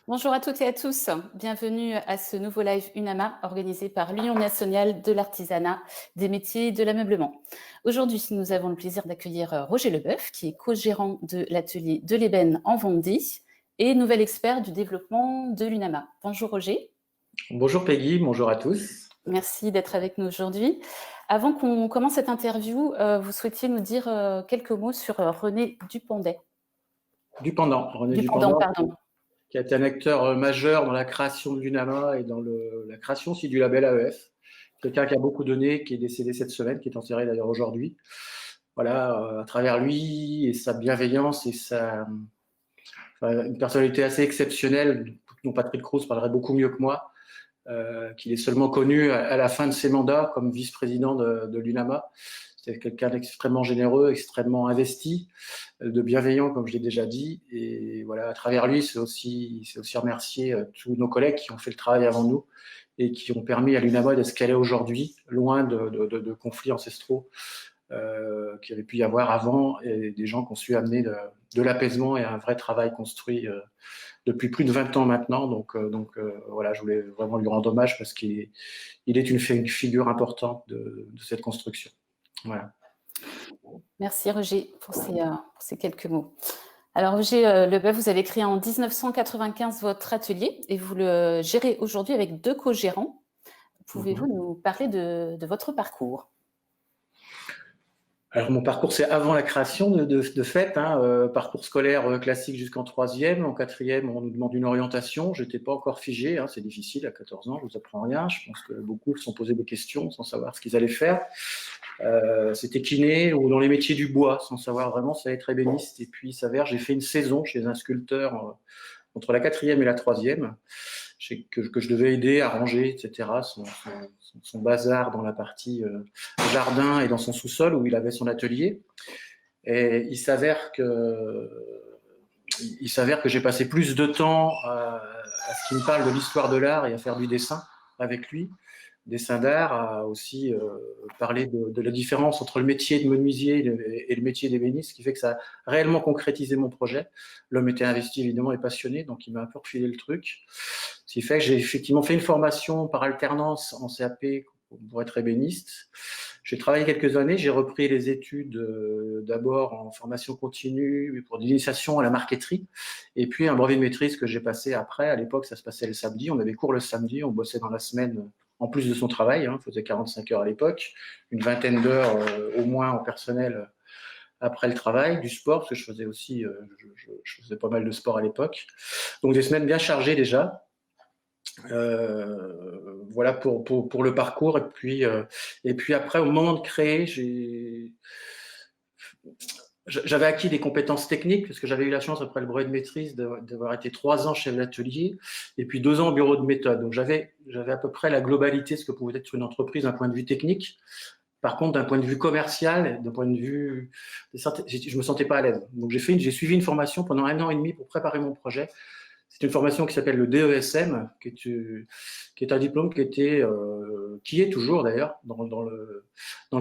Bonjour à toutes et à tous. Bienvenue à ce nouveau live UNAMA organisé par l'Union nationale de l'artisanat, des métiers et de l'ameublement. Aujourd'hui, nous avons le plaisir d'accueillir Roger Leboeuf, qui est co-gérant de l'atelier de l'ébène en Vendée et nouvel expert du développement de l'UNAMA. Bonjour Roger. Bonjour Peggy, bonjour à tous. Merci d'être avec nous aujourd'hui. Avant qu'on commence cette interview, vous souhaitiez nous dire quelques mots sur René Dupendet. René Dupendant, Dupendant, pardon. qui a été un acteur majeur dans la création de l'UNAMA et dans la création aussi du label AEF. Quelqu'un qui a beaucoup donné, qui est décédé cette semaine, qui est enterré d'ailleurs aujourd'hui. Voilà, à travers lui et sa bienveillance et une personnalité assez exceptionnelle, dont Patrick Cruz parlerait beaucoup mieux que moi, qu'il est seulement connu à la fin de ses mandats comme vice-président de l'UNAMA. C'était quelqu'un d'extrêmement généreux, extrêmement investi, de bienveillant, comme je l'ai déjà dit. Et voilà, à travers lui, c'est aussi remercier tous nos collègues qui ont fait le travail avant nous et qui ont permis à l'UNAMA de ce qu'elle est aujourd'hui, loin de conflits ancestraux qu'il y avait pu y avoir avant, et des gens qui ont su amener de l'apaisement et un vrai travail construit depuis plus de 20 ans maintenant. Donc voilà, je voulais vraiment lui rendre hommage parce qu'il est une figure importante de cette construction. Voilà. Merci Roger pour ces quelques mots. Alors Roger Leboeuf, vous avez créé en 1995 votre atelier et vous le gérez aujourd'hui avec 2 co-gérants. Pouvez-vous nous parler de votre parcours ? Alors mon parcours, c'est avant la création de fait, parcours scolaire classique jusqu'en 3e. En 4e, on nous demande une orientation. J'étais pas encore figé, c'est difficile à 14 ans, je vous apprends rien. Je pense que beaucoup se sont posé des questions sans savoir ce qu'ils allaient faire. C'était kiné ou dans les métiers du bois, sans savoir vraiment si ça allait être ébéniste. Et puis il s'avère, j'ai fait une saison chez un sculpteur entre la 4e et la 3e, que je devais aider à ranger, etc., son bazar dans la partie jardin et dans son sous-sol où il avait son atelier. Et il s'avère que j'ai passé plus de temps à ce qu'il me parle de l'histoire de l'art et à faire du dessin avec lui, dessin d'art, à aussi parler de la différence entre le métier de menuisier et le métier d'ébéniste, ce qui fait que ça a réellement concrétisé mon projet. L'homme était investi évidemment et passionné, donc il m'a un peu refilé le truc. Ce qui fait que j'ai effectivement fait une formation par alternance en CAP pour être ébéniste. J'ai travaillé quelques années, j'ai repris les études d'abord en formation continue pour l'initiation à la marqueterie, et puis un brevet de maîtrise que j'ai passé après. À l'époque, ça se passait le samedi, on avait cours le samedi, on bossait dans la semaine en plus de son travail, on faisait 45 heures à l'époque, une vingtaine d'heures au moins en personnel après le travail, du sport, parce que je faisais aussi, je faisais pas mal de sport à l'époque. Donc des semaines bien chargées déjà. Voilà pour le parcours. Et puis après, au moment de créer, j'avais acquis des compétences techniques parce que j'avais eu la chance, après le brevet de maîtrise, d'avoir été 3 ans chef d'atelier et puis 2 ans au bureau de méthode. Donc j'avais à peu près la globalité de ce que pouvait être une entreprise d'un point de vue technique. Par contre, d'un point de vue commercial, d'un point de vue, je me sentais pas à l'aise. Donc j'ai suivi une formation pendant 1 an et demi pour préparer mon projet. C'est une formation qui s'appelle le DESM, qui est un diplôme qui est toujours d'ailleurs dans le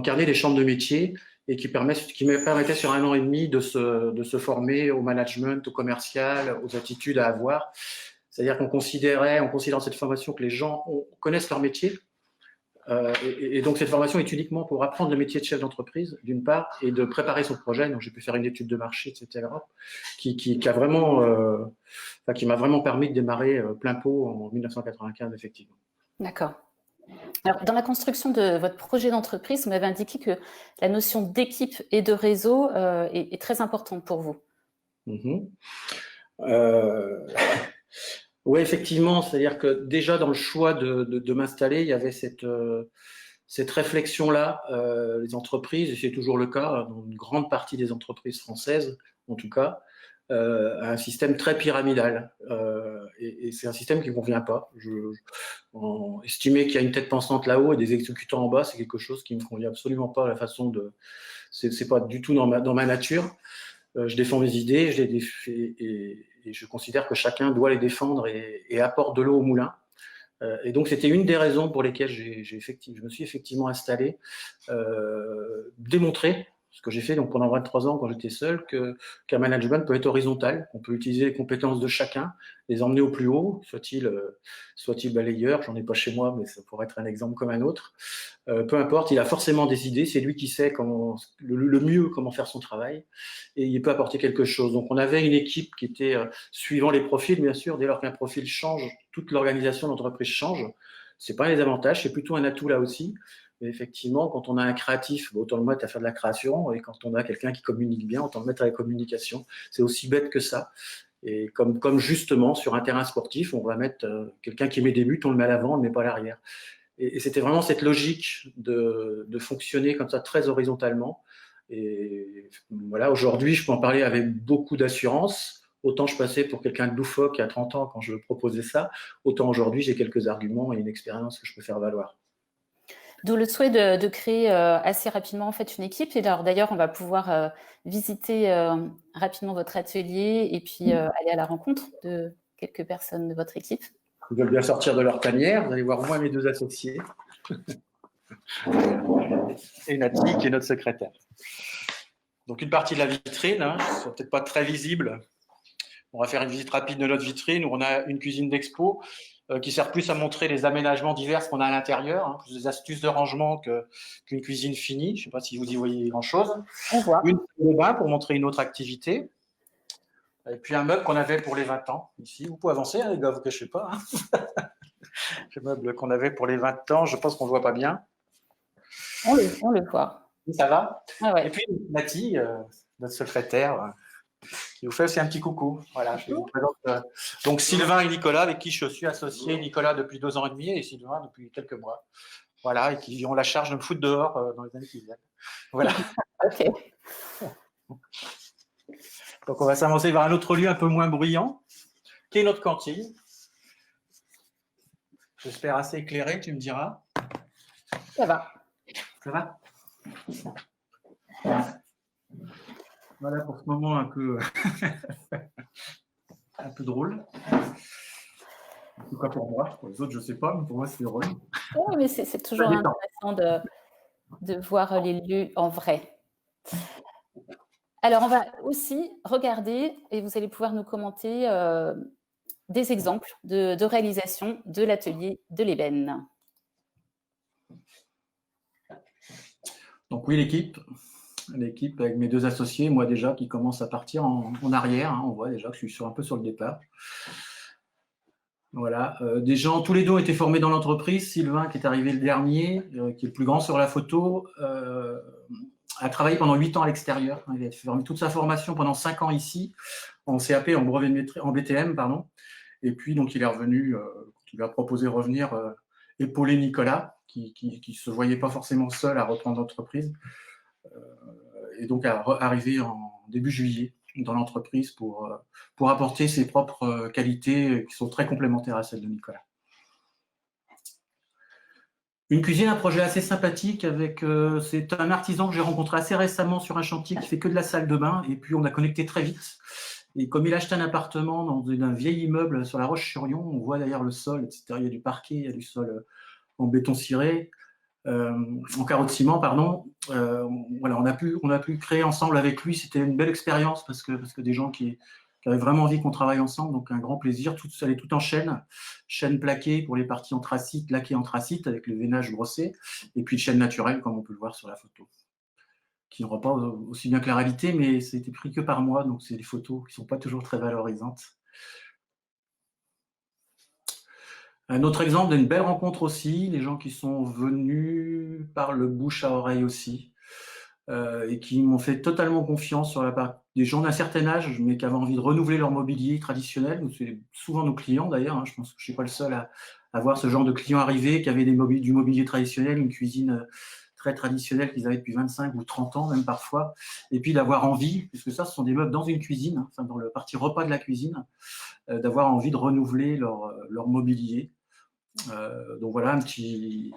carnet des chambres de métiers et qui me permettait sur 1 an et demi de se former au management, au commercial, aux attitudes à avoir. C'est-à-dire qu'on considère dans cette formation que les gens connaissent leur métier. Et donc cette formation est uniquement pour apprendre le métier de chef d'entreprise, d'une part, et de préparer son projet. Donc j'ai pu faire une étude de marché, etc., qui m'a vraiment permis de démarrer plein pot en 1995, effectivement. D'accord. Alors, dans la construction de votre projet d'entreprise, vous m'avez indiqué que la notion d'équipe et de réseau est très importante pour vous. Oui, effectivement, c'est-à-dire que déjà dans le choix de m'installer, il y avait cette réflexion-là, les entreprises, et c'est toujours le cas dans une grande partie des entreprises françaises, en tout cas, un système très pyramidal. Et c'est un système qui ne convient pas. Estimer qu'il y a une tête pensante là-haut et des exécutants en bas, c'est quelque chose qui ne me convient absolument pas à la façon de... C'est pas du tout dans ma nature. Je défends mes idées, je les et je considère que chacun doit les défendre et apporte de l'eau au moulin. Et donc c'était une des raisons pour lesquelles je me suis effectivement installé, démontrer ce que j'ai fait donc pendant 23 ans quand j'étais seul, qu'un management peut être horizontal, qu'on peut utiliser les compétences de chacun, les emmener au plus haut, soit-il balayeur, j'en ai pas chez moi, mais ça pourrait être un exemple comme un autre. Peu importe, il a forcément des idées, c'est lui qui sait le mieux comment faire son travail, et il peut apporter quelque chose. Donc on avait une équipe qui était, suivant les profils, bien sûr, dès lors qu'un profil change, toute l'organisation de l'entreprise change. C'est pas un désavantage, c'est plutôt un atout là aussi. Mais effectivement, quand on a un créatif, autant le mettre à faire de la création, et quand on a quelqu'un qui communique bien, autant le mettre à la communication. C'est aussi bête que ça. Et comme justement, sur un terrain sportif, on va mettre quelqu'un qui met des buts, on le met à l'avant, on ne le met pas à l'arrière. Et c'était vraiment cette logique de fonctionner comme ça, très horizontalement. Et voilà, aujourd'hui, je peux en parler avec beaucoup d'assurance. Autant je passais pour quelqu'un de loufoque à 30 ans quand je proposais ça, autant aujourd'hui, j'ai quelques arguments et une expérience que je peux faire valoir. D'où le souhait de créer assez rapidement en fait une équipe. Et d'ailleurs, on va pouvoir visiter rapidement votre atelier et puis aller à la rencontre de quelques personnes de votre équipe. Ils veulent bien sortir de leur tanière. Vous allez voir moi et mes deux associés. Et Nathalie qui est notre secrétaire. Donc une partie de la vitrine, hein, ce n'est peut-être pas très visible. On va faire une visite rapide de notre vitrine où on a une cuisine d'expo qui sert plus à montrer les aménagements divers qu'on a à l'intérieur, hein, plus des astuces de rangement qu'une cuisine finie. Je ne sais pas si vous y voyez grand-chose. On voit. Une salle de bain pour montrer une autre activité. Et puis un meuble qu'on avait pour les 20 ans ici. Vous pouvez avancer, hein, les gars, vous ne cachez pas. Hein. Le meuble qu'on avait pour les 20 ans, je pense qu'on ne le voit pas bien. On le voit. Ça va. Ah ouais. Et puis Nathalie, notre secrétaire, qui vous fait aussi un petit coucou. Voilà, je vous présente donc Sylvain et Nicolas, avec qui je suis associé. Nicolas depuis 2 ans et demi et Sylvain depuis quelques mois. Voilà, et qui ont la charge de me foutre dehors dans les années qui viennent. Voilà. Ok. Donc on va s'avancer vers un autre lieu un peu moins bruyant, qui est notre cantine. J'espère assez éclairé, tu me diras. Ça va. Ça va? Voilà pour ce moment un peu un peu drôle. En tout cas pour moi. Pour les autres, je ne sais pas, mais pour moi, c'est drôle. Oui, mais c'est toujours intéressant de voir les lieux en vrai. Alors, on va aussi regarder, et vous allez pouvoir nous commenter des exemples de réalisation de l'atelier de l'ébène. Donc oui, l'équipe avec mes deux associés, moi déjà, qui commence à partir en arrière. Hein, on voit déjà que je suis un peu sur le départ. Voilà, des gens, tous les deux ont été formés dans l'entreprise. Sylvain, qui est arrivé le dernier, qui est le plus grand sur la photo, a travaillé pendant 8 ans à l'extérieur. Il a fait toute sa formation pendant 5 ans ici, en CAP, en brevet de maîtrise, en BTM, pardon. Et puis, donc, il est revenu, il lui a proposé de revenir épauler Nicolas, qui ne se voyait pas forcément seul à reprendre l'entreprise. Et donc, à arriver en début juillet dans l'entreprise pour apporter ses propres qualités qui sont très complémentaires à celles de Nicolas. Une cuisine, un projet assez sympathique avec, c'est un artisan que j'ai rencontré assez récemment sur un chantier qui fait que de la salle de bain et puis on a connecté très vite. Et comme il a acheté un appartement dans un vieil immeuble sur la Roche-sur-Yon, on voit derrière le sol, etc. Il y a du parquet, il y a du sol en béton ciré, en carreau de ciment, pardon. Voilà, on a pu créer ensemble avec lui. C'était une belle expérience parce que des gens qui avaient vraiment envie qu'on travaille ensemble, donc un grand plaisir. Ça allait tout en chaîne plaquée pour les parties anthracite, laquée anthracite avec le veinage brossé, et puis chaîne naturelle comme on peut le voir sur la photo, qui n'aura pas aussi bien que la réalité, mais c'était pris que par moi, donc c'est des photos qui ne sont pas toujours très valorisantes. Un autre exemple d'une belle rencontre aussi, des gens qui sont venus par le bouche à oreille aussi, et qui m'ont fait totalement confiance sur la part des gens d'un certain âge, mais qui avaient envie de renouveler leur mobilier traditionnel. C'est souvent nos clients d'ailleurs, hein, je pense que je ne suis pas le seul à voir ce genre de clients arriver, qui avaient du mobilier traditionnel, une cuisine très traditionnelle qu'ils avaient depuis 25 ou 30 ans même parfois, et puis d'avoir envie, puisque ça ce sont des meubles dans une cuisine, enfin dans le partie repas de la cuisine, d'avoir envie de renouveler leur mobilier. Donc voilà un petit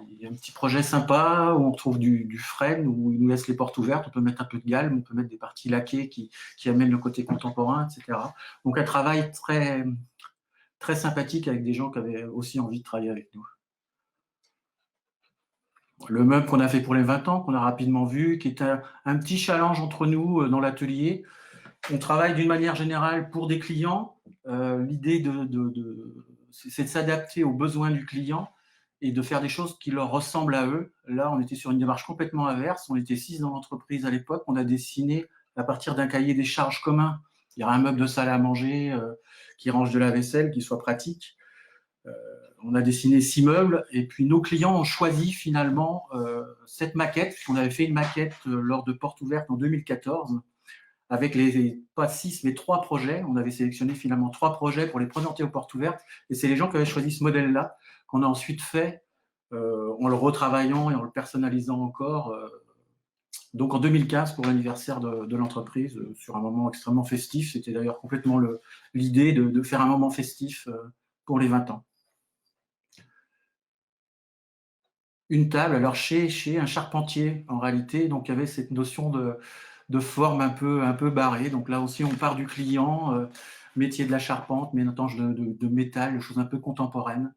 projet sympa où on retrouve du frêne, où il nous laisse les portes ouvertes, on peut mettre un peu de galme, on peut mettre des parties laquées qui amènent le côté contemporain, etc. Donc un travail très, très sympathique avec des gens qui avaient aussi envie de travailler avec nous. Le meuble qu'on a fait pour les 20 ans, qu'on a rapidement vu, qui est un petit challenge entre nous dans l'atelier. On travaille d'une manière générale pour des clients. L'idée c'est de s'adapter aux besoins du client et de faire des choses qui leur ressemblent à eux. Là, on était sur une démarche complètement inverse. On était 6 dans l'entreprise à l'époque. On a dessiné à partir d'un cahier des charges commun. Il y aura un meuble de salle à manger qui range de la vaisselle, qui soit pratique. On a dessiné 6 meubles et puis nos clients ont choisi finalement cette maquette. On avait fait une maquette lors de Portes Ouvertes en 2014 avec pas 6 mais 3 projets. On avait sélectionné finalement 3 projets pour les présenter aux Portes Ouvertes et c'est les gens qui avaient choisi ce modèle-là qu'on a ensuite fait en le retravaillant et en le personnalisant encore. Donc en 2015 pour l'anniversaire de l'entreprise sur un moment extrêmement festif. C'était d'ailleurs complètement l'idée de faire un moment festif pour les 20 ans. Une table, alors chez un charpentier en réalité, donc il y avait cette notion de forme un peu barrée. Donc là aussi, on part du client, métier de la charpente, mélange de métal, de choses un peu contemporaines.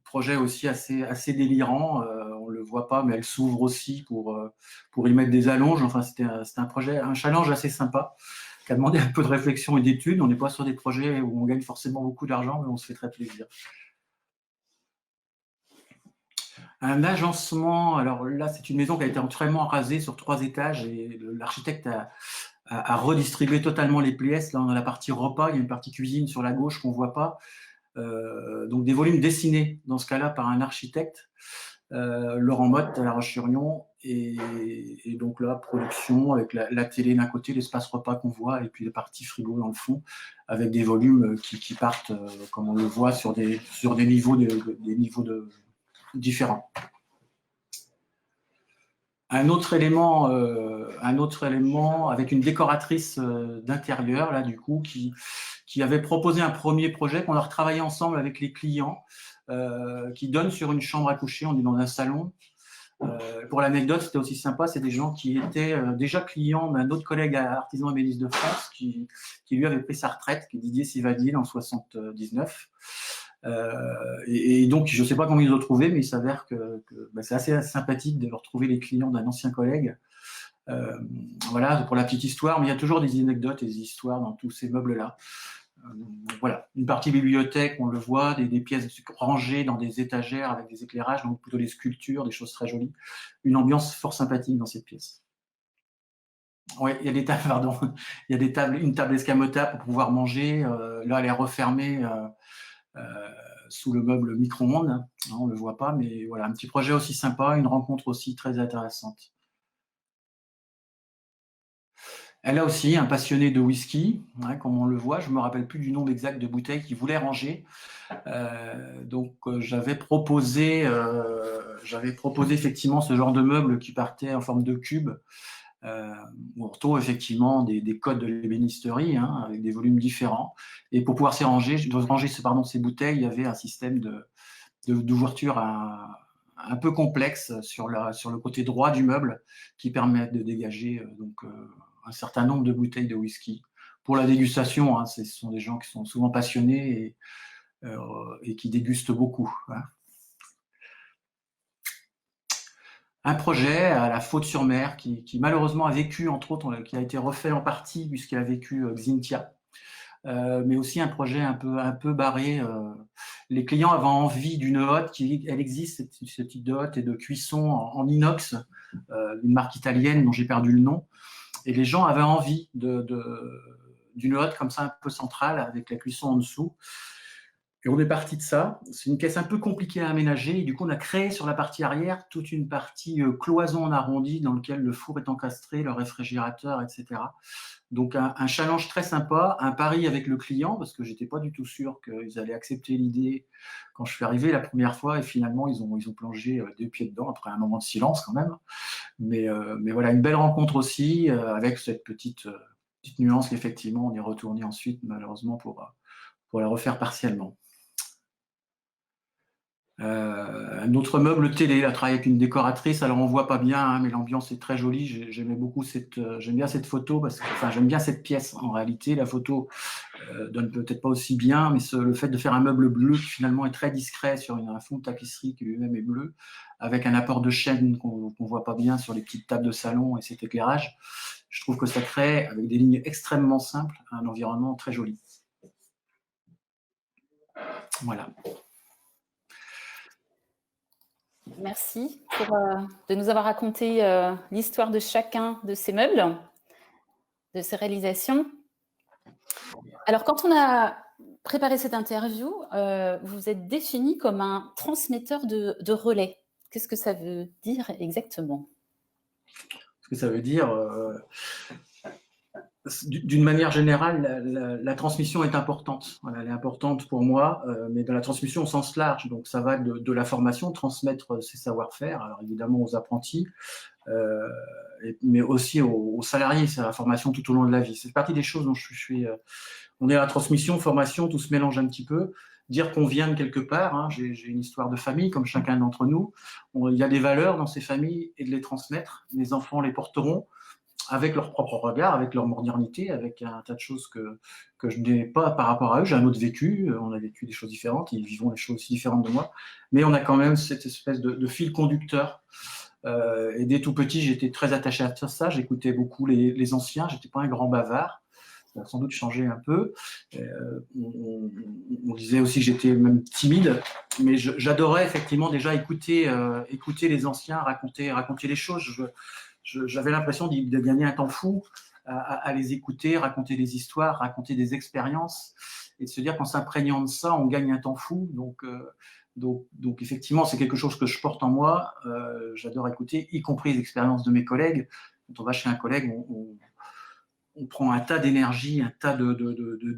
Projet aussi assez délirant, on le voit pas, mais elle s'ouvre aussi pour y mettre des allonges. Enfin, c'était un projet, un challenge assez sympa qui a demandé un peu de réflexion et d'études. On n'est pas sur des projets où on gagne forcément beaucoup d'argent, mais on se fait très plaisir. Un agencement, alors là, c'est une maison qui a été entièrement rasée sur 3 étages et l'architecte a redistribué totalement les pièces. Là, on a la partie repas, il y a une partie cuisine sur la gauche qu'on ne voit pas. Donc des volumes dessinés dans ce cas-là par un architecte, Laurent Motte à La Roche-sur-Yon, et donc là, production avec la télé d'un côté, l'espace repas qu'on voit, et puis les parties frigo dans le fond, avec des volumes qui partent, comme on le voit, sur des niveaux différents. Un autre élément avec une décoratrice d'intérieur, là, du coup, qui avait proposé un premier projet qu'on a retravaillé ensemble avec les clients, qui donne sur une chambre à coucher. On est dans un salon. Pour l'anecdote, c'était aussi sympa, c'est des gens qui étaient déjà clients d'un autre collègue à Artisan Ébéniste de France qui lui avait pris sa retraite, qui est Didier Sivadil en 79. Et donc, je ne sais pas comment ils l'ont trouvé, mais il s'avère que c'est assez sympathique de retrouver les clients d'un ancien collègue. Voilà, pour la petite histoire, mais il y a toujours des anecdotes et des histoires dans tous ces meubles-là. Voilà, une partie bibliothèque, on le voit, des pièces rangées dans des étagères avec des éclairages, donc plutôt des sculptures, des choses très jolies. Une ambiance fort sympathique dans cette pièce. Oui, il y a des tables, pardon. Il y a des tables, une table escamotable pour pouvoir manger. Là, elle est refermée sous le meuble micro-ondes. On ne le voit pas, mais voilà, un petit projet aussi sympa, une rencontre aussi très intéressante. Elle a aussi un passionné de whisky, comme on le voit. Je ne me rappelle plus du nombre exact de bouteilles qu'il voulait ranger. Donc, j'avais proposé effectivement ce genre de meuble qui partait en forme de cube. On retrouve effectivement des codes de l'ébénisterie avec des volumes différents. Et pour pouvoir ranger ces bouteilles, il y avait un système d'ouverture un peu complexe sur le côté droit du meuble qui permet de dégager un certain nombre de bouteilles de whisky. Pour la dégustation, ce sont des gens qui sont souvent passionnés et qui dégustent beaucoup. Un projet à la Faute-sur-Mer qui malheureusement a vécu, entre autres, qui a été refait en partie puisqu'il a vécu Xynthia. Mais aussi un projet un peu barré. Les clients avaient envie d'une hotte, elle existe, ce type de hotte et de cuisson en inox, d'une marque italienne dont j'ai perdu le nom. Et les gens avaient envie d'une hotte comme ça un peu centrale avec la cuisson en dessous. Et on est parti de ça. C'est une caisse un peu compliquée à aménager. Et du coup, on a créé sur la partie arrière toute une partie cloison en arrondi dans laquelle le four est encastré, le réfrigérateur, etc. Donc, un challenge très sympa, un pari avec le client, parce que je n'étais pas du tout sûr qu'ils allaient accepter l'idée quand je suis arrivé la première fois. Et finalement, ils ont plongé 2 pieds dedans, après un moment de silence quand même. Mais voilà, une belle rencontre aussi, avec cette petite nuance qu'effectivement, on est retourné ensuite, malheureusement, pour la refaire partiellement. Un autre meuble télé, elle a travaillé avec une décoratrice, alors on voit pas bien, hein, mais l'ambiance est très jolie. J'aimais beaucoup j'aime bien cette photo enfin, j'aime bien cette pièce. En réalité, la photo donne peut-être pas aussi bien, mais le fait de faire un meuble bleu qui finalement est très discret sur un fond de tapisserie qui lui-même est bleu, avec un apport de chêne qu'on voit pas bien sur les petites tables de salon et cet éclairage, je trouve que ça crée, avec des lignes extrêmement simples, un environnement très joli. Voilà. Merci de nous avoir raconté l'histoire de chacun de ces meubles, de ces réalisations. Alors, quand on a préparé cette interview, vous vous êtes défini comme un transmetteur de relais. Qu'est-ce que ça veut dire exactement? Ce que ça veut dire, d'une manière générale, la transmission est importante. Voilà, elle est importante pour moi, mais dans la transmission au sens large. Donc, ça va de la formation, transmettre ses savoir-faire, alors évidemment aux apprentis, mais aussi aux salariés. C'est la formation tout au long de la vie. C'est partie des choses dont je suis. On est à la transmission, formation, tout se mélange un petit peu. Dire qu'on vient de quelque part, hein, j'ai une histoire de famille, comme chacun d'entre nous. Il y a des valeurs dans ces familles et de les transmettre. Les enfants les porteront avec leur propre regard, avec leur modernité, avec un tas de choses que je n'ai pas par rapport à eux. J'ai un autre vécu, on a vécu des choses différentes, ils vivent des choses aussi différentes de moi, mais on a quand même cette espèce de fil conducteur. Et dès tout petit, j'étais très attaché à ça, j'écoutais beaucoup les anciens, j'étais pas un grand bavard, ça a sans doute changé un peu. On disait aussi que j'étais même timide, mais j'adorais effectivement déjà écouter les anciens, raconter les choses. J'avais l'impression de gagner un temps fou à les écouter, raconter des histoires, raconter des expériences, et de se dire qu'en s'imprégnant de ça, on gagne un temps fou. Donc effectivement, c'est quelque chose que je porte en moi. J'adore écouter, y compris les expériences de mes collègues. Quand on va chez un collègue, on prend un tas d'énergie, un tas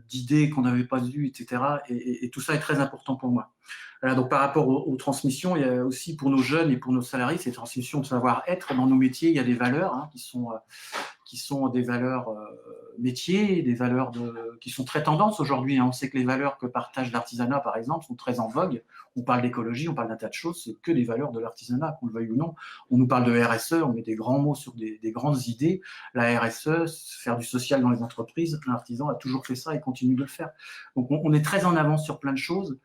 d'idées qu'on n'avait pas vues, etc. Et tout ça est très important pour moi. Voilà, donc par rapport aux transmissions, il y a aussi pour nos jeunes et pour nos salariés, ces transmissions de savoir-être. Dans nos métiers, il y a des valeurs qui sont des valeurs métiers, des valeurs qui sont très tendances aujourd'hui. On sait que les valeurs que partage l'artisanat, par exemple, sont très en vogue. On parle d'écologie, on parle d'un tas de choses, c'est que des valeurs de l'artisanat, qu'on le veuille ou non. On nous parle de RSE, on met des grands mots sur des grandes idées. La RSE, faire du social dans les entreprises, un artisan a toujours fait ça et continue de le faire. Donc on est très en avance sur plein de choses.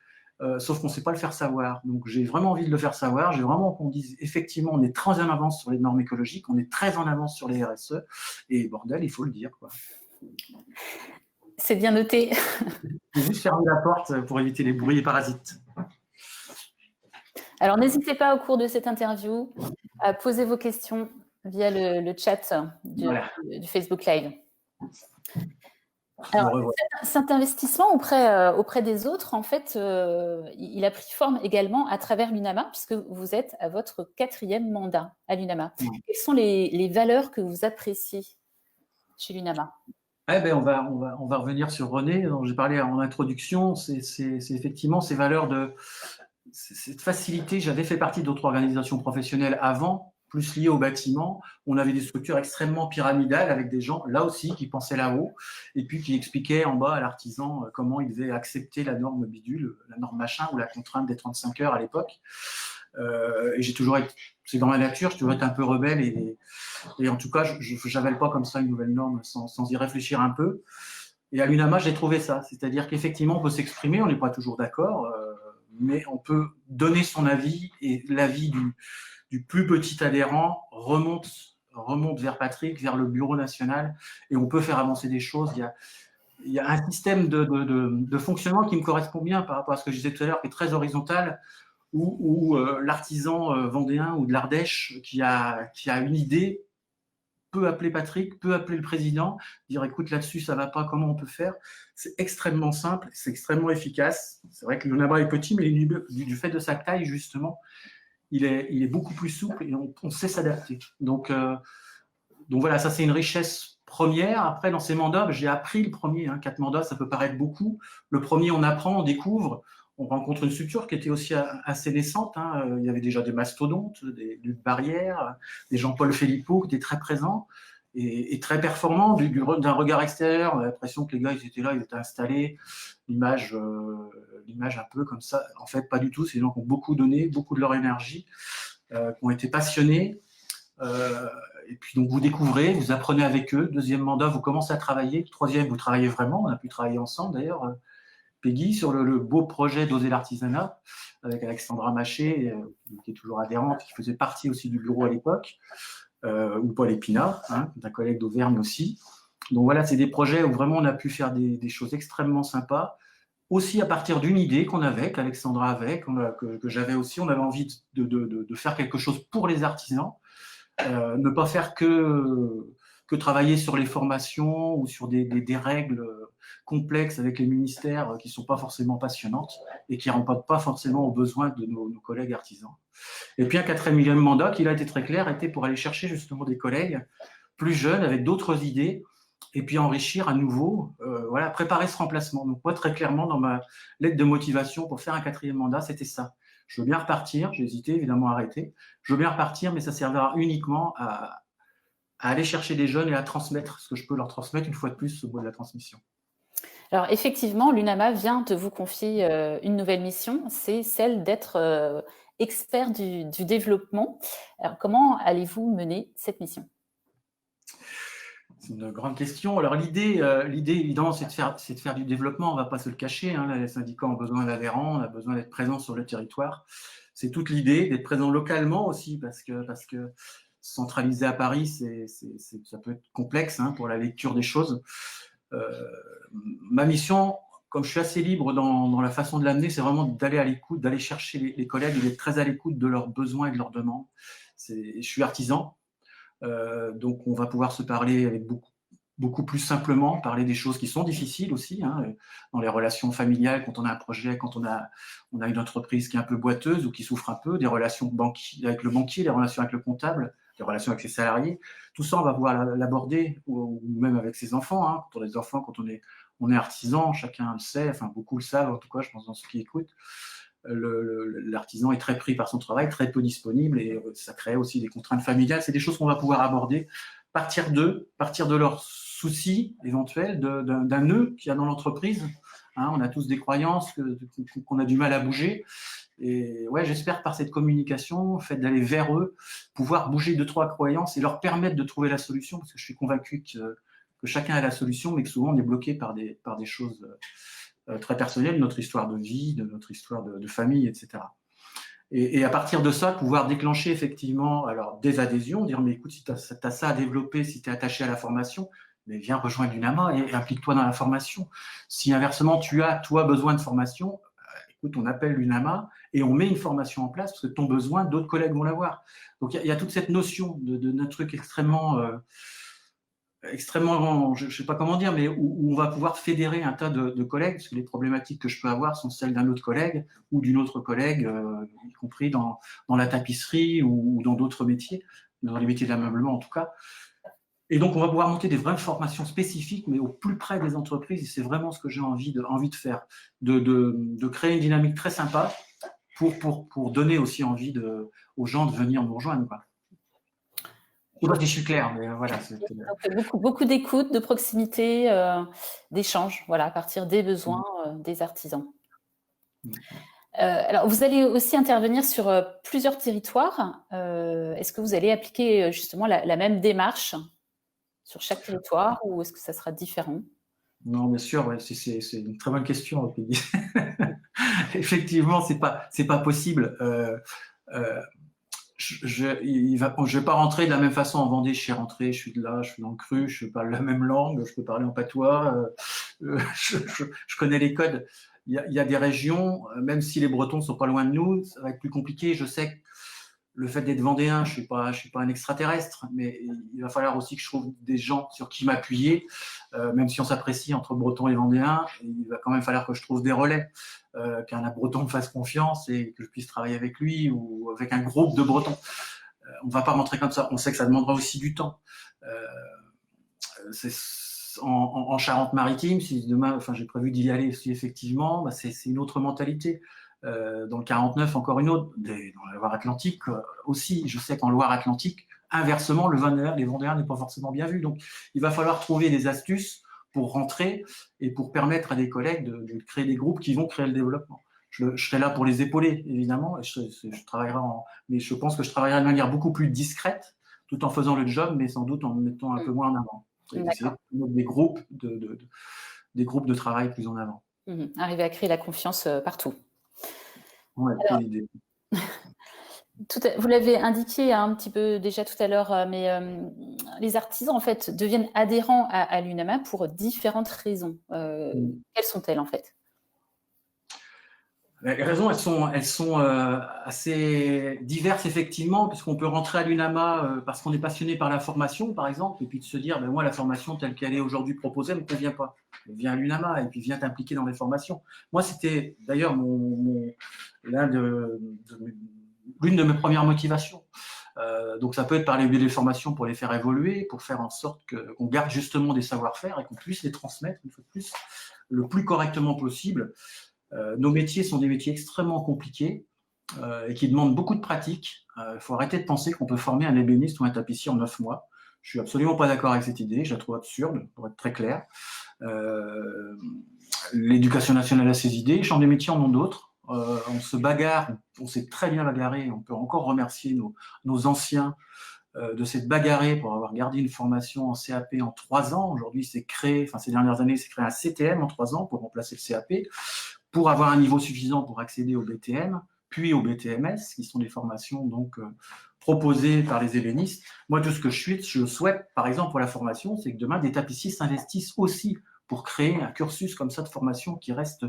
Sauf qu'on ne sait pas le faire savoir. Donc j'ai vraiment envie de le faire savoir, j'ai vraiment qu'on dise effectivement on est très en avance sur les normes écologiques, on est très en avance sur les RSE, et bordel, il faut le dire, quoi. C'est bien noté. Je vais juste fermer la porte pour éviter les bruits et parasites. Alors n'hésitez pas au cours de cette interview à poser vos questions via le chat du Facebook Live. Alors, cet investissement auprès des autres, en fait, il a pris forme également à travers l'UNAMA, puisque vous êtes à votre 4e mandat à l'UNAMA. Quelles sont les valeurs que vous appréciez chez l'UNAMA? On va revenir sur René, dont j'ai parlé en introduction. C'est effectivement ces valeurs cette facilité. J'avais fait partie d'autres organisations professionnelles avant, plus liées au bâtiment. On avait des structures extrêmement pyramidales avec des gens, là aussi, qui pensaient là-haut et puis qui expliquaient en bas à l'artisan comment il devait accepter la norme bidule, la norme machin ou la contrainte des 35 heures à l'époque. Et j'ai toujours été, c'est dans ma nature, j'ai toujours été un peu rebelle et en tout cas, je n'avale pas comme ça une nouvelle norme sans y réfléchir un peu. Et à l'UNAMA, j'ai trouvé ça, c'est-à-dire qu'effectivement, on peut s'exprimer, on n'est pas toujours d'accord, mais on peut donner son avis et l'avis du plus petit adhérent remonte vers Patrick, vers le bureau national, et on peut faire avancer des choses. Il y a un système de fonctionnement qui me correspond bien par rapport à ce que je disais tout à l'heure, qui est très horizontal, où l'artisan vendéen ou de l'Ardèche qui a une idée peut appeler Patrick, peut appeler le président, dire écoute là-dessus ça va pas, comment on peut faire. C'est extrêmement simple, c'est extrêmement efficace. C'est vrai que le NABA est petit, mais du fait de sa taille justement, il est beaucoup plus souple et on sait s'adapter. Donc voilà, ça c'est une richesse première. Après, dans ces mandats, j'ai appris le premier. 4 mandats, ça peut paraître beaucoup. Le premier, on apprend, on découvre. On rencontre une structure qui était aussi assez naissante. Il y avait déjà des mastodontes, des barrières, des Jean-Paul Philippot qui étaient très présents. et très performant d'un regard extérieur. On a l'impression que les gars, ils étaient là, ils étaient installés, l'image un peu comme ça. En fait, pas du tout. C'est des gens qui ont beaucoup donné, beaucoup de leur énergie, qui ont été passionnés. Et puis donc vous découvrez, vous apprenez avec eux. Deuxième mandat, vous commencez à travailler. Troisième, vous travaillez vraiment. On a pu travailler ensemble d'ailleurs, Peggy, sur le beau projet d'Oser l'artisanat avec Alexandra Maché, qui est toujours adhérente, qui faisait partie aussi du bureau à l'époque, ou Paul Épinard, hein, d'un collègue d'Auvergne aussi. Donc voilà, c'est des projets où vraiment on a pu faire des choses extrêmement sympas, aussi à partir d'une idée qu'on avait, qu'Alexandra avait, que j'avais aussi. On avait envie de faire quelque chose pour les artisans, ne pas faire que travailler sur les formations ou sur des règles complexes avec les ministères qui ne sont pas forcément passionnantes et qui ne répondent pas forcément aux besoins de nos collègues artisans. Et puis un quatrième mandat, qui a été très clair, était pour aller chercher justement des collègues plus jeunes avec d'autres idées et puis enrichir à nouveau, voilà, préparer ce remplacement. Donc moi, très clairement, dans ma lettre de motivation pour faire un quatrième mandat, c'était ça. Je veux bien repartir, j'ai hésité évidemment à arrêter, je veux bien repartir, mais ça servira uniquement à aller chercher des jeunes et à transmettre ce que je peux leur transmettre, une fois de plus, ce mot de la transmission. Alors effectivement, l'UNAMA vient de vous confier une nouvelle mission, c'est celle d'être expert du développement. Alors comment allez-vous mener cette mission ? C'est une grande question. Alors l'idée évidemment, c'est de faire du développement. On ne va pas se le cacher, hein. Les syndicats ont besoin d'adhérents, on a besoin d'être présents sur le territoire. C'est toute l'idée d'être présent localement aussi, parce que centraliser à Paris, ça peut être complexe, hein, pour la lecture des choses. Ma mission, comme je suis assez libre dans la façon de l'amener, c'est vraiment d'aller à l'écoute, d'aller chercher les collègues et d'être très à l'écoute de leurs besoins et de leurs demandes. Je suis artisan. Donc on va pouvoir se parler avec beaucoup plus simplement, parler des choses qui sont difficiles aussi, hein, dans les relations familiales, quand on a un projet, quand on a une entreprise qui est un peu boiteuse ou qui souffre un peu, des relations avec le banquier, des relations avec le comptable, des relations avec les salariés. Tout ça, on va pouvoir l'aborder, ou même avec ses enfants, hein. Quand on a des enfants, quand on est artisan, chacun le sait, enfin beaucoup le savent, en tout cas je pense dans ceux qui écoutent. L'artisan est très pris par son travail, très peu disponible, et ça crée aussi des contraintes familiales. C'est des choses qu'on va pouvoir aborder, partir de leurs soucis éventuels, d'un nœud qu'il y a dans l'entreprise. Hein, on a tous des croyances qu'on a du mal à bouger. Et ouais, j'espère par cette communication, le fait d'aller vers eux, pouvoir bouger 2-3 croyances et leur permettre de trouver la solution, parce que je suis convaincu que chacun a la solution, mais que souvent on est bloqué par des choses très personnelles, notre histoire de vie, notre histoire de famille, etc. Et à partir de ça, pouvoir déclencher effectivement alors, des adhésions, dire mais écoute, si tu as ça à développer, si tu es attaché à la formation, mais viens rejoindre l'UNAMA et implique-toi dans la formation. Si inversement tu as, toi, besoin de formation, écoute, on appelle l'UNAMA et on met une formation en place parce que ton besoin, d'autres collègues vont l'avoir. Donc il y a toute cette notion d'un truc extrêmement, je ne sais pas comment dire, mais où on va pouvoir fédérer un tas de collègues, parce que les problématiques que je peux avoir sont celles d'un autre collègue ou d'une autre collègue, y compris dans la tapisserie ou dans d'autres métiers, dans les métiers de l'ameublement en tout cas. Et donc, on va pouvoir monter des vraies formations spécifiques, mais au plus près des entreprises, et c'est vraiment ce que j'ai envie de faire, de créer une dynamique très sympa pour donner aussi envie aux gens de venir nous rejoindre, quoi. Je ne sais pas si je suis clair, mais voilà. Donc, beaucoup d'écoute, de proximité, d'échange, voilà, à partir des besoins des artisans. Alors, vous allez aussi intervenir sur plusieurs territoires. Est-ce que vous allez appliquer justement la même démarche sur chaque territoire ou est-ce que ça sera différent ? Non, bien sûr, ouais, c'est une très bonne question. Effectivement, c'est pas possible. Je vais pas rentrer de la même façon en Vendée. Je suis rentré, je suis de là, je suis dans le Cru, je parle la même langue, je peux parler en patois, je connais les codes. Il y a des régions, même si les Bretons sont pas loin de nous, ça va être plus compliqué. Je sais que le fait d'être vendéen, je suis pas un extraterrestre, mais il va falloir aussi que je trouve des gens sur qui m'appuyer, même si on s'apprécie entre Bretons et Vendéens, il va quand même falloir que je trouve des relais, qu'un Breton me fasse confiance et que je puisse travailler avec lui ou avec un groupe de Bretons. On ne va pas rentrer comme ça, on sait que ça demandera aussi du temps. En Charente-Maritime, si demain, j'ai prévu d'y aller aussi effectivement, c'est une autre mentalité. Dans le 49, encore une autre, dans la Loire-Atlantique aussi. Je sais qu'en Loire-Atlantique, Inversement, les Vendéens n'est pas forcément bien vu. Donc, il va falloir trouver des astuces pour rentrer et pour permettre à des collègues de créer des groupes qui vont créer le développement. Je serai là pour les épauler, évidemment, et je travaillerai mais je pense que je travaillerai de manière beaucoup plus discrète, tout en faisant le job, mais sans doute en me mettant un peu moins en avant. Et essayer de mettre des groupes de travail plus en avant. Arriver à créer la confiance partout. Ouais, c'est l'idée. Vous l'avez indiqué un petit peu déjà tout à l'heure, mais les artisans en fait deviennent adhérents à l'UNAMA pour différentes raisons. Quelles sont-elles en fait? Les raisons, elles sont assez diverses, effectivement, puisqu'on peut rentrer à l'UNAMA parce qu'on est passionné par la formation, par exemple, et puis de se dire, moi, la formation telle qu'elle est aujourd'hui proposée ne me convient pas. Viens à l'UNAMA et puis viens t'impliquer dans les formations. Moi, c'était d'ailleurs l'une de mes premières motivations. Donc, ça peut être par les formations pour les faire évoluer, pour faire en sorte qu'on garde justement des savoir-faire et qu'on puisse les transmettre, une fois de plus, le plus correctement possible. Nos métiers sont des métiers extrêmement compliqués et qui demandent beaucoup de pratique. Il faut arrêter de penser qu'on peut former un ébéniste ou un tapissier en 9 mois. Je suis absolument pas d'accord avec cette idée, je la trouve absurde, pour être très clair. L'éducation nationale a ses idées, les chambres des métiers en ont d'autres. On se bagarre, on s'est très bien bagarré, on peut encore remercier nos anciens de s'être bagarré pour avoir gardé une formation en CAP en 3 ans. Aujourd'hui, ces dernières années, c'est créé un CTM en 3 ans pour remplacer le CAP, pour avoir un niveau suffisant pour accéder au BTM, puis au BTMS, qui sont des formations donc proposées par les ébénistes. Moi, tout ce que je souhaite, par exemple, pour la formation, c'est que demain, des tapissiers s'investissent aussi pour créer un cursus comme ça de formation qui reste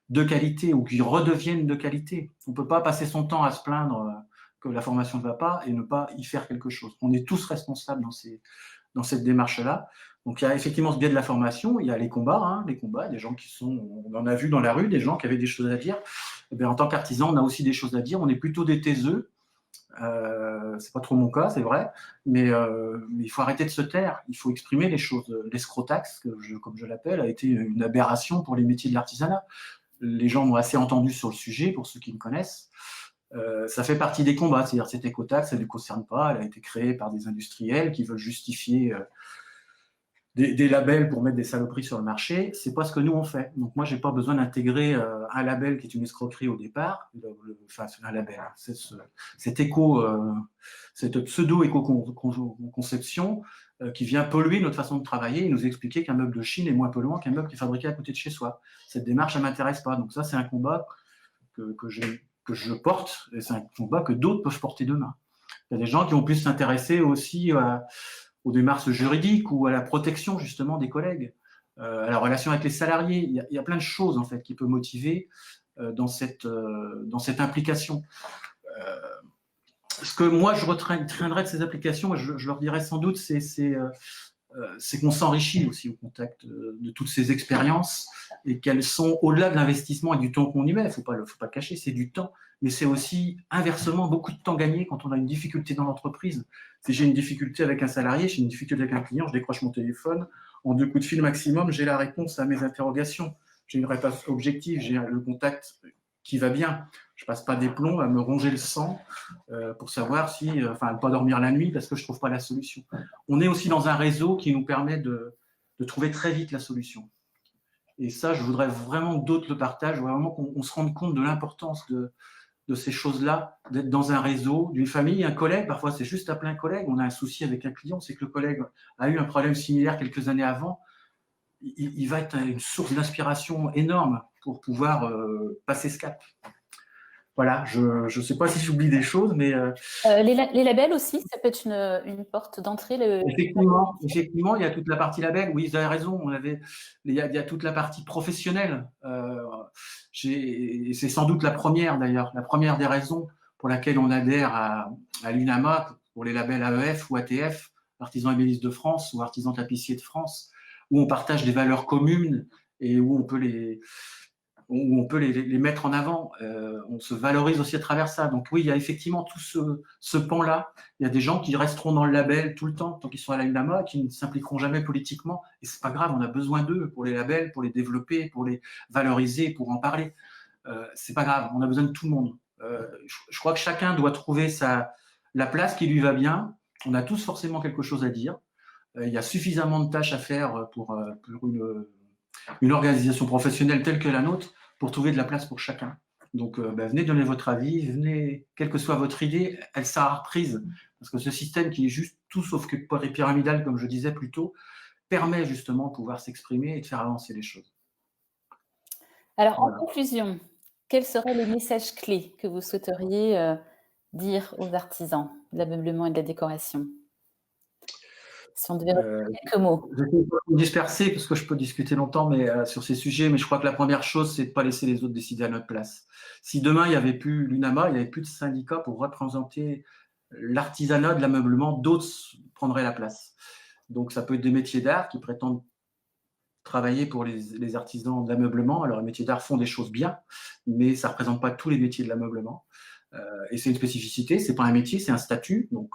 de qualité ou qui redevienne de qualité. On ne peut pas passer son temps à se plaindre que la formation ne va pas et ne pas y faire quelque chose. On est tous responsables dans cette démarche-là. Donc, il y a effectivement ce biais de la formation, il y a les combats, des gens on en a vu dans la rue, des gens qui avaient des choses à dire. Et bien, en tant qu'artisan, on a aussi des choses à dire. On est plutôt des taiseux. C'est pas trop mon cas, c'est vrai, mais il faut arrêter de se taire. Il faut exprimer les choses. L'escrotaxe, comme je l'appelle, a été une aberration pour les métiers de l'artisanat. Les gens m'ont assez entendu sur le sujet, pour ceux qui me connaissent. Ça fait partie des combats, c'est-à-dire cette écotaxe, elle ne concerne pas, elle a été créée par des industriels qui veulent justifier des labels pour mettre des saloperies sur le marché. C'est pas ce que nous on fait. Donc moi, j'ai pas besoin d'intégrer un label qui est une escroquerie au départ. Enfin, c'est un label. Cette pseudo-éco-conception qui vient polluer notre façon de travailler et nous expliquer qu'un meuble de Chine est moins polluant qu'un meuble qui est fabriqué à côté de chez soi. Cette démarche, elle m'intéresse pas. Donc ça, c'est un combat que je porte et c'est un combat que d'autres peuvent porter demain. Il y a des gens qui vont plus s'intéresser aussi aux démarches juridiques ou à la protection justement des collègues, à la relation avec les salariés. Il y a plein de choses en fait qui peuvent motiver dans cette implication. Ce que moi je retiendrai de ces applications, je leur dirais sans doute, c'est qu'on s'enrichit aussi au contact de toutes ces expériences et qu'elles sont au-delà de l'investissement et du temps qu'on y met. Faut pas le cacher, c'est du temps, mais c'est aussi inversement beaucoup de temps gagné quand on a une difficulté dans l'entreprise. Si j'ai une difficulté avec un salarié, j'ai une difficulté avec un client, je décroche mon téléphone, en 2 coups de fil maximum, j'ai la réponse à mes interrogations. J'ai une réponse objective, j'ai le contact qui va bien. Je passe pas des plombs à me ronger le sang pour savoir ne pas dormir la nuit parce que je trouve pas la solution. On est aussi dans un réseau qui nous permet de trouver très vite la solution. Et ça, je voudrais vraiment que d'autres le partagent, vraiment qu'on se rende compte de l'importance de ces choses-là, d'être dans un réseau, d'une famille, un collègue. Parfois, c'est juste appeler un collègue. On a un souci avec un client, c'est que le collègue a eu un problème similaire quelques années avant. Il va être une source d'inspiration énorme pour pouvoir passer ce cap. Voilà, je ne sais pas si j'oublie des choses, mais… les labels aussi, ça peut être une porte d'entrée. Effectivement, il y a toute la partie label. Oui, vous avez raison. Il y a toute la partie professionnelle. C'est sans doute la première, d'ailleurs. La première des raisons pour laquelle on adhère à l'UNAMA, pour les labels AEF ou ATF, Artisans ébénistes de France ou Artisans tapissiers de France, où on partage des valeurs communes et où on peut les mettre en avant. On se valorise aussi à travers ça. Donc oui, il y a effectivement tout ce pan-là. Il y a des gens qui resteront dans le label tout le temps, tant qu'ils sont à l'UNAMA, qui ne s'impliqueront jamais politiquement. Et c'est pas grave, on a besoin d'eux pour les labels, pour les développer, pour les valoriser, pour en parler. C'est pas grave, on a besoin de tout le monde. Je crois que chacun doit trouver la place qui lui va bien. On a tous forcément quelque chose à dire. Il y a suffisamment de tâches à faire pour une organisation professionnelle telle que la nôtre pour trouver de la place pour chacun. Donc, venez donner votre avis, venez, quelle que soit votre idée, elle sera reprise. Parce que ce système qui est juste tout sauf que pyramidal, comme je disais plus tôt, permet justement de pouvoir s'exprimer et de faire avancer les choses. Alors, en conclusion, quels seraient les messages clés que vous souhaiteriez dire aux artisans de l'ameublement et de la décoration? Si on devait retenir quelques mots. Je ne vais pas me disperser parce que je peux discuter longtemps sur ces sujets, mais je crois que la première chose, c'est de ne pas laisser les autres décider à notre place. Si demain, il n'y avait plus l'UNAMA, il n'y avait plus de syndicats pour représenter l'artisanat de l'ameublement, d'autres prendraient la place. Donc, ça peut être des métiers d'art qui prétendent travailler pour les artisans de l'ameublement. Alors, les métiers d'art font des choses bien, mais ça ne représente pas tous les métiers de l'ameublement. Et c'est une spécificité, c'est pas un métier, c'est un statut. Donc,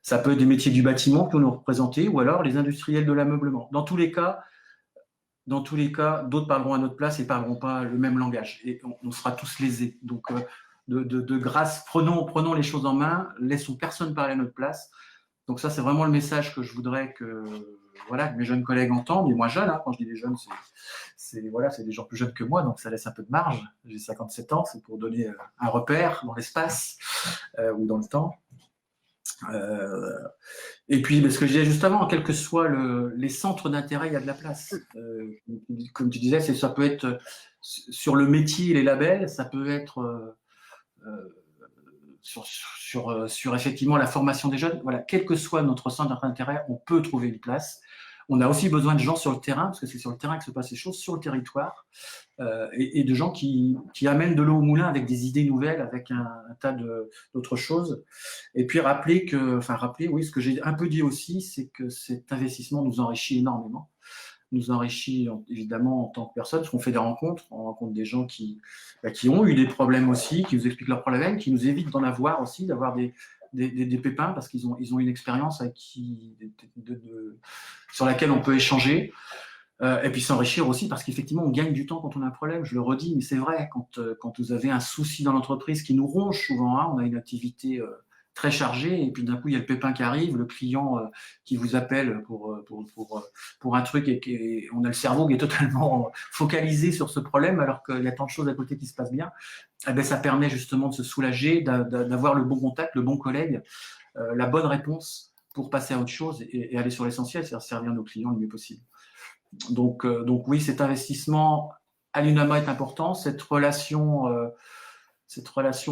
ça peut être des métiers du bâtiment que nous représenter, ou alors les industriels de l'ameublement. Dans tous les cas, d'autres parleront à notre place et parleront pas le même langage. Et on sera tous lésés. Donc, de grâce, prenons les choses en main, laissons personne parler à notre place. Donc ça, c'est vraiment le message que je voudrais que mes jeunes collègues entendent. Et moi jeune, quand je dis les jeunes, c'est des gens plus jeunes que moi, donc ça laisse un peu de marge. J'ai 57 ans, c'est pour donner un repère dans l'espace ou dans le temps. Et puis, ce que je disais juste avant, quels que soient les centres d'intérêt, il y a de la place. Comme tu disais, ça peut être sur le métier, les labels, ça peut être sur effectivement la formation des jeunes. Voilà, quel que soit notre centre d'intérêt, on peut trouver une place. On a aussi besoin de gens sur le terrain, parce que c'est sur le terrain que se passent les choses, sur le territoire, et de gens qui amènent de l'eau au moulin avec des idées nouvelles, avec un tas d'autres choses. Et puis rappeler, oui, ce que j'ai un peu dit aussi, c'est que cet investissement nous enrichit énormément. Nous enrichit évidemment en tant que personne, parce qu'on fait des rencontres, on rencontre des gens qui ont eu des problèmes aussi, qui nous expliquent leurs problèmes, qui nous évitent d'en avoir aussi, d'avoir des pépins, parce qu'ils ont une expérience sur laquelle on peut échanger. Et puis s'enrichir aussi parce qu'effectivement, on gagne du temps quand on a un problème. Je le redis, mais c'est vrai, quand vous avez un souci dans l'entreprise qui nous ronge souvent, on a une activité très chargée, et puis d'un coup, il y a le pépin qui arrive, le client qui vous appelle pour un truc, et on a le cerveau qui est totalement focalisé sur ce problème, alors qu'il y a tant de choses à côté qui se passent bien. Ça permet justement de se soulager, d'avoir le bon contact, le bon collègue, la bonne réponse pour passer à autre chose et aller sur l'essentiel, c'est-à-dire servir nos clients le mieux possible. Donc oui, cet investissement à l'UNAMA est important, cette relation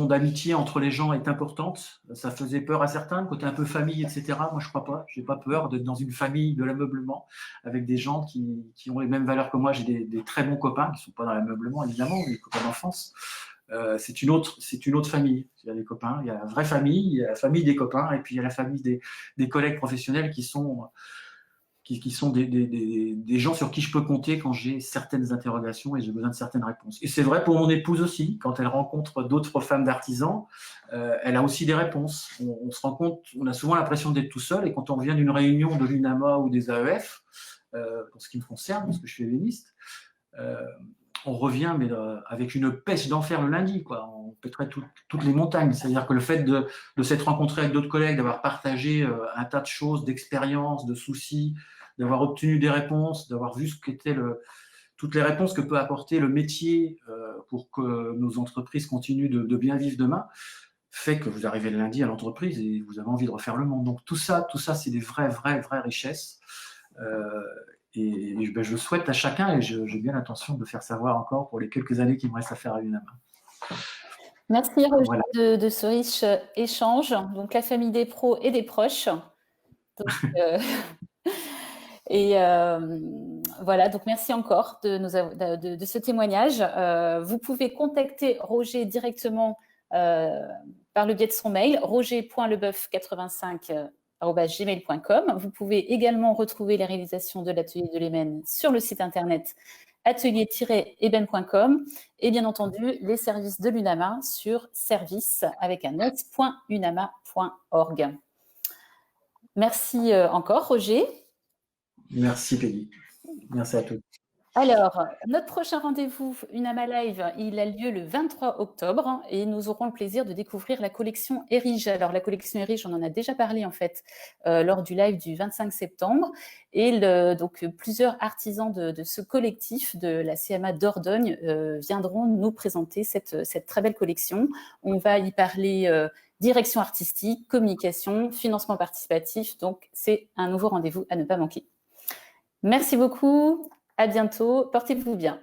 d'amitié entre les gens est importante. Ça faisait peur à certains, le côté un peu famille, etc. Moi, je crois pas. J'ai pas peur d'être dans une famille de l'ameublement avec des gens qui ont les mêmes valeurs que moi. J'ai des très bons copains qui sont pas dans l'ameublement, évidemment, des copains d'enfance. C'est une autre famille. Il y a des copains, il y a la vraie famille, il y a la famille des copains, et puis il y a la famille des collègues professionnels qui sont des gens sur qui je peux compter quand j'ai certaines interrogations et j'ai besoin de certaines réponses. Et c'est vrai pour mon épouse aussi, quand elle rencontre d'autres femmes d'artisans, elle a aussi des réponses. On se rend compte, on a souvent l'impression d'être tout seul, et quand on revient d'une réunion de l'UNAMA ou des AEF, pour ce qui me concerne, parce que je suis ébéniste, on revient avec une pêche d'enfer le lundi, quoi. On pèterait toutes les montagnes. C'est-à-dire que le fait de s'être rencontré avec d'autres collègues, d'avoir partagé un tas de choses, d'expériences, de soucis, d'avoir obtenu des réponses, d'avoir vu ce qu'étaient toutes les réponses que peut apporter le métier pour que nos entreprises continuent de bien vivre demain, fait que vous arrivez le lundi à l'entreprise et vous avez envie de refaire le monde. Donc tout ça, c'est des vraies richesses. Et je le souhaite à chacun, et j'ai bien l'intention de faire savoir encore pour les quelques années qu'il me reste à faire à l'UNAMA. Merci Roger de ce riche échange. Donc la famille des pros et des proches. Donc, voilà, donc merci encore de ce témoignage. Vous pouvez contacter Roger directement par le biais de son mail, roger.lebeuf85@gmail.com. Vous pouvez également retrouver les réalisations de l'atelier de l'Emen sur le site internet atelier-eben.com et bien entendu les services de l'UNAMA sur service avec un net.unama.org. Merci encore Roger. Merci Peggy. Merci à tous. Alors, notre prochain rendez-vous Unama Live, il a lieu le 23 octobre et nous aurons le plaisir de découvrir la collection Erige. Alors, la collection Erige, on en a déjà parlé en fait lors du live du 25 septembre. Et donc, plusieurs artisans de ce collectif de la CMA Dordogne viendront nous présenter cette très belle collection. On va y parler direction artistique, communication, financement participatif. Donc, c'est un nouveau rendez-vous à ne pas manquer. Merci beaucoup. À bientôt. Portez-vous bien.